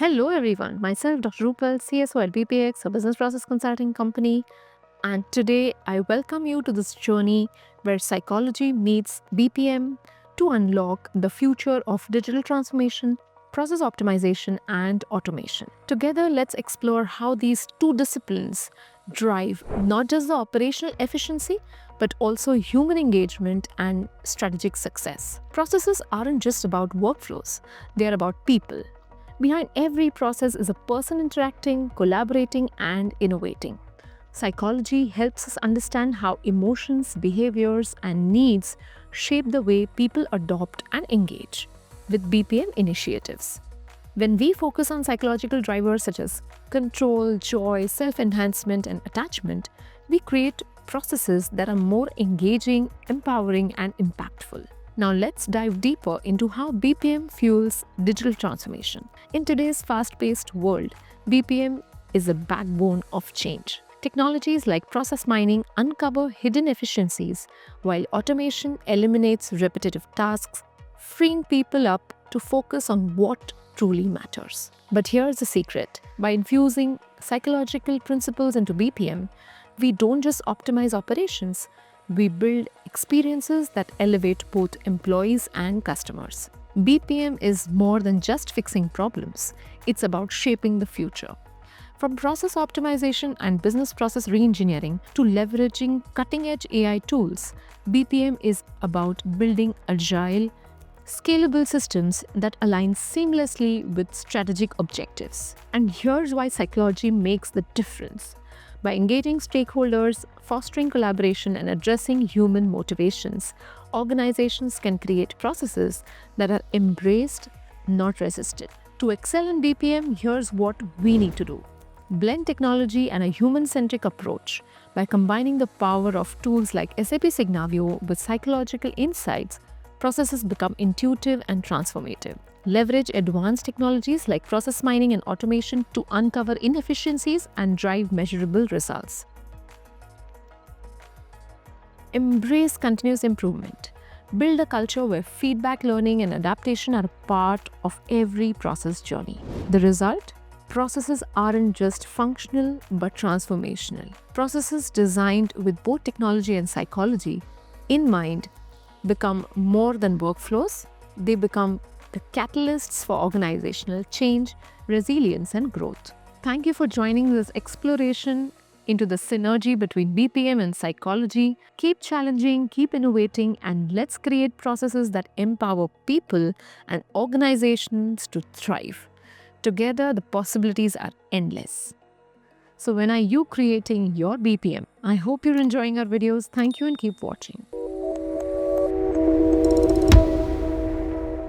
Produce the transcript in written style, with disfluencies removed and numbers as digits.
Hello everyone, myself Dr. Rupal, CSO at BPX, a business process consulting company, and today I welcome you to this journey where psychology meets BPM to unlock the future of digital transformation, process optimization, and automation. Together, let's explore how these two disciplines drive not just the operational efficiency but also human engagement and strategic success. Processes aren't just about workflows, they are about people. Behind every process is a person interacting, collaborating, and innovating. Psychology helps us understand how emotions, behaviors, and needs shape the way people adopt and engage with BPM initiatives. When we focus on psychological drivers such as control, joy, self enhancement, and attachment, we create processes that are more engaging, empowering, and impactful. Now, let's dive deeper into how BPM fuels digital transformation. In today's fast paced world, BPM is a backbone of change. Technologies like process mining uncover hidden efficiencies, while automation eliminates repetitive tasks, freeing people up to focus on what truly matters. But here's the secret: by infusing psychological principles into BPM, we don't just optimize operations, we build experiences that elevate both employees and customers. BPM is more than just fixing problems, it's about shaping the future. From process optimization and business process reengineering to leveraging cutting edge AI tools, BPM is about building agile, scalable systems that align seamlessly with strategic objectives. And here's why psychology makes the difference. By engaging stakeholders, fostering collaboration, and addressing human motivations, organizations can create processes that are embraced, not resisted. To excel in BPM, here's what we need to do: blend technology and a human-centric approach. By combining the power of tools like SAP Signavio with psychological insights, processes become intuitive and transformative. Leverage advanced technologies like process mining and automation to uncover inefficiencies and drive measurable results. Embrace continuous improvement. Build a culture where feedback, learning, and adaptation are part of every process journey. The result? Processes aren't just functional but transformational. Processes designed with both technology and psychology in mind become more than workflows, they become the catalysts for organizational change, resilience, and growth. Thank you for joining this exploration into the synergy between BPM and psychology. Keep challenging, keep innovating, and let's create processes that empower people and organizations to thrive. Together, the possibilities are endless. So when are you creating your BPM? I hope you're enjoying our videos. Thank you and keep watching.